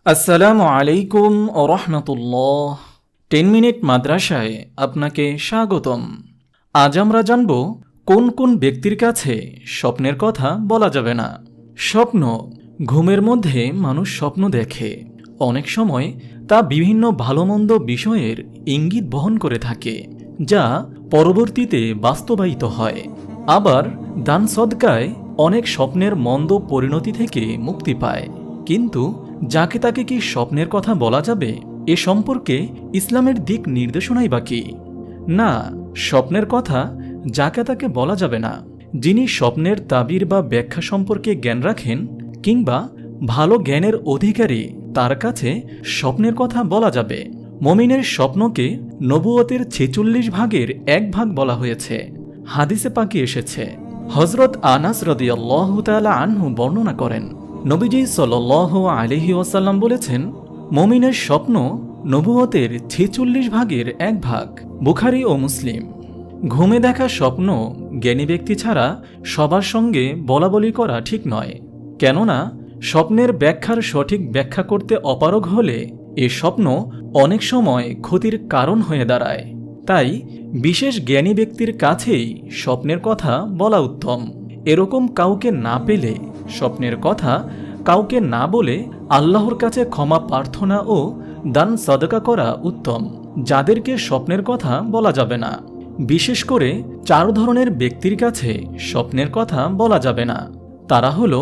আসসালামু আলাইকুম ও রহমতুল্লাহ। 10 মিনিট মাদ্রাসায় আপনাকে স্বাগতম। আজ আমরা জানব কোন কোন ব্যক্তির কাছে স্বপ্নের কথা বলা যাবে না। স্বপ্ন, ঘুমের মধ্যে মানুষ স্বপ্ন দেখে। অনেক সময় তা বিভিন্ন ভালো মন্দ বিষয়ের ইঙ্গিত বহন করে থাকে, যা পরবর্তীতে বাস্তবায়িত হয়। আবার দান সদকায় অনেক স্বপ্নের মন্দ পরিণতি থেকে মুক্তি পায়। কিন্তু যাকে তাকে কি স্বপ্নের কথা বলা যাবে? এ সম্পর্কে ইসলামের দিক নির্দেশনাই বা কি? না, স্বপ্নের কথা যাকে তাকে বলা যাবে না। যিনি স্বপ্নের তাবির বা ব্যাখ্যা সম্পর্কে জ্ঞান রাখেন কিংবা ভালো জ্ঞানের অধিকারী, তার কাছে স্বপ্নের কথা বলা যাবে। মুমিনের স্বপ্নকে নবুয়তের 46 ভাগের 1 ভাগ বলা হয়েছে। হাদিসে পাকি এসেছে, হযরত আনাস রাদিয়াল্লাহু তাআলা আনহু বর্ণনা করেন, নবীজি সাল্লাল্লাহু আলাইহি ওয়াসাল্লাম বলেছেন, মুমিনের স্বপ্ন নবুয়তের 46 ভাগের 1 ভাগ। বুখারী ও মুসলিম। ঘুমে দেখা স্বপ্ন জ্ঞানী ব্যক্তি ছাড়া সবার সঙ্গে বলাবলি করা ঠিক নয়। কেননা স্বপ্নের ব্যাখ্যার সঠিক ব্যাখ্যা করতে অপারগ হলে এ স্বপ্ন অনেক সময় ক্ষতির কারণ হয়ে দাঁড়ায়। তাই বিশেষ জ্ঞানী ব্যক্তির কাছেই স্বপ্নের কথা বলা উত্তম। এরকম কাউকে না পেলে স্বপ্নের কথা কাউকে না বলে আল্লাহর কাছে ক্ষমা প্রার্থনা ও দান সাদকা করা উত্তম। যাদেরকে স্বপ্নের কথা বলা যাবে না, বিশেষ করে 4 ধরনের ব্যক্তির কাছে স্বপ্নের কথা বলা যাবে না। তারা হলো: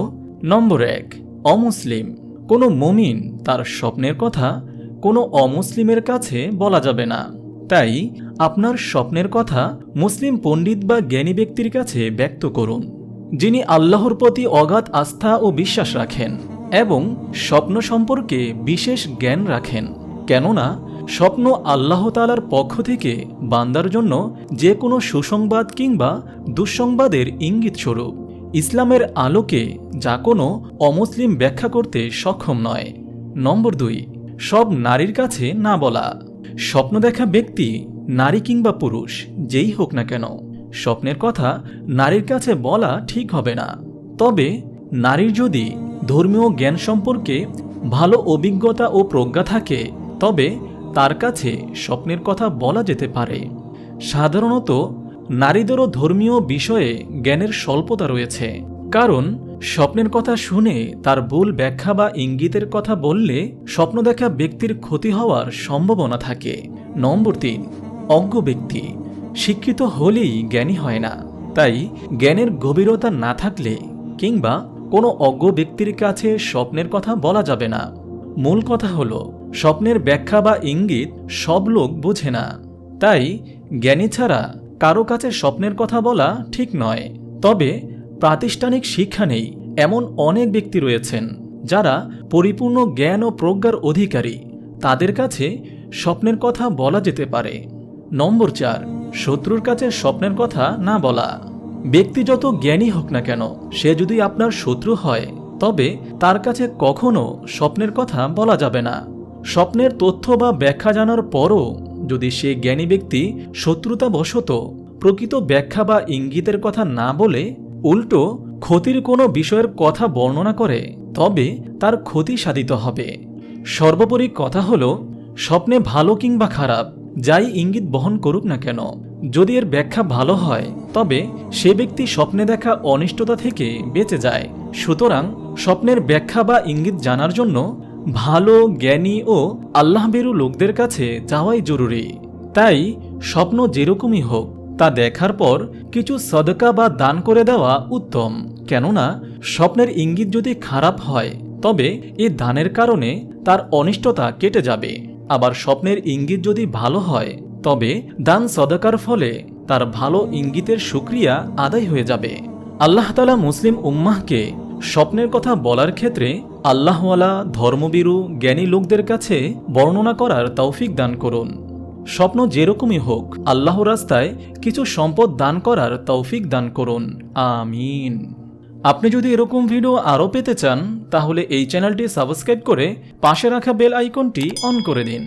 নম্বর 1, অমুসলিম। কোনো মুমিন তার স্বপ্নের কথা কোনো অমুসলিমের কাছে বলা যাবে না। তাই আপনার স্বপ্নের কথা মুসলিম পণ্ডিত বা জ্ঞানী ব্যক্তির কাছে ব্যক্ত করুন, যিনি আল্লাহর প্রতি অগাধ আস্থা ও বিশ্বাস রাখেন এবং স্বপ্ন সম্পর্কে বিশেষ জ্ঞান রাখেন। কেননা স্বপ্ন আল্লাহ তাআলার পক্ষ থেকে বান্দার জন্য যে কোনো সুসংবাদ কিংবা দুঃসংবাদের ইঙ্গিত স্বরূপ। ইসলামের আলোকে যা কোনো অমুসলিম ব্যাখ্যা করতে সক্ষম নয়। নম্বর 2, সব নারীর কাছে না বলা। স্বপ্ন দেখা ব্যক্তি নারী কিংবা পুরুষ যেই হোক না কেন, স্বপ্নের কথা নারীর কাছে বলা ঠিক হবে না। তবে নারীর যদি ধর্মীয় জ্ঞান সম্পর্কে ভালো অভিজ্ঞতা ও প্রজ্ঞা থাকে, তবে তার কাছে স্বপ্নের কথা বলা যেতে পারে। সাধারণত নারীদেরও ধর্মীয় বিষয়ে জ্ঞানের স্বল্পতা রয়েছে, কারণ স্বপ্নের কথা শুনে তার ভুল ব্যাখ্যা বা ইঙ্গিতের কথা বললে স্বপ্ন দেখা ব্যক্তির ক্ষতি হওয়ার সম্ভাবনা থাকে। নম্বর 3, অজ্ঞ ব্যক্তি। শিক্ষিত হলেই জ্ঞানী হয় না। তাই জ্ঞানের গভীরতা না থাকলে কিংবা কোনো অজ্ঞ ব্যক্তির কাছে স্বপ্নের কথা বলা যাবে না। মূল কথা হলো, স্বপ্নের ব্যাখ্যা বা ইঙ্গিত সব লোক বোঝে না। তাই জ্ঞানী ছাড়া কারো কাছে স্বপ্নের কথা বলা ঠিক নয়। তবে প্রাতিষ্ঠানিক শিক্ষা নেই এমন অনেক ব্যক্তি রয়েছেন যারা পরিপূর্ণ জ্ঞান ও প্রজ্ঞার অধিকারী। তাদের কাছে স্বপ্নের কথা বলা যেতে পারে। নম্বর 4, শত্রুর কাছে স্বপ্নের কথা না বলা। ব্যক্তি যত জ্ঞানী হোক না কেন, সে যদি আপনার শত্রু হয়, তবে তার কাছে কখনো স্বপ্নের কথা বলা যাবে না। স্বপ্নের তথ্য বা ব্যাখ্যা জানার পরও যদি সে জ্ঞানী ব্যক্তি শত্রুতাবশত প্রকৃত ব্যাখ্যা বা ইঙ্গিতের কথা না বলে উল্টো ক্ষতির কোনো বিষয়ের কথা বর্ণনা করে, তবে তার ক্ষতি সাধিত হবে। সর্বোপরি কথা হলো, স্বপ্নে ভালো কিংবা খারাপ যাই ইঙ্গিত বহন করুক না কেন, যদি এর ব্যাখ্যা ভালো হয়, তবে সে ব্যক্তি স্বপ্নে দেখা অনিষ্টতা থেকে বেঁচে যায়। সুতরাং স্বপ্নের ব্যাখ্যা বা ইঙ্গিত জানার জন্য ভালো জ্ঞানী ও আল্লাহভীরু লোকদের কাছে যাওয়াই জরুরি। তাই স্বপ্ন যেরকমই হোক, তা দেখার পর কিছু সদকা বা দান করে দেওয়া উত্তম। কেননা স্বপ্নের ইঙ্গিত যদি খারাপ হয়, তবে এ দানের কারণে তার অনিষ্টতা কেটে যাবে। আবার স্বপ্নের ইঙ্গিত যদি ভালো হয়, তবে দান সদকার ফলে তার ভালো ইঙ্গিতের শুকরিয়া আদায় হয়ে যাবে। আল্লাহ তাআলা মুসলিম উম্মাহকে স্বপ্নের কথা বলার ক্ষেত্রে আল্লাহওয়ালা ধর্মবীরু জ্ঞানী লোকদের কাছে বর্ণনা করার তৌফিক দান করুন। স্বপ্ন যেরকমই হোক, আল্লাহ রাস্তায় কিছু সম্পদ দান করার তৌফিক দান করুন। আমিন। আপনি যদি এরকম ভিডিও আরও পেতে চান, তাহলে এই চ্যানেলটি সাবস্ক্রাইব করে পাশে রাখা বেল আইকনটি অন করে দিন।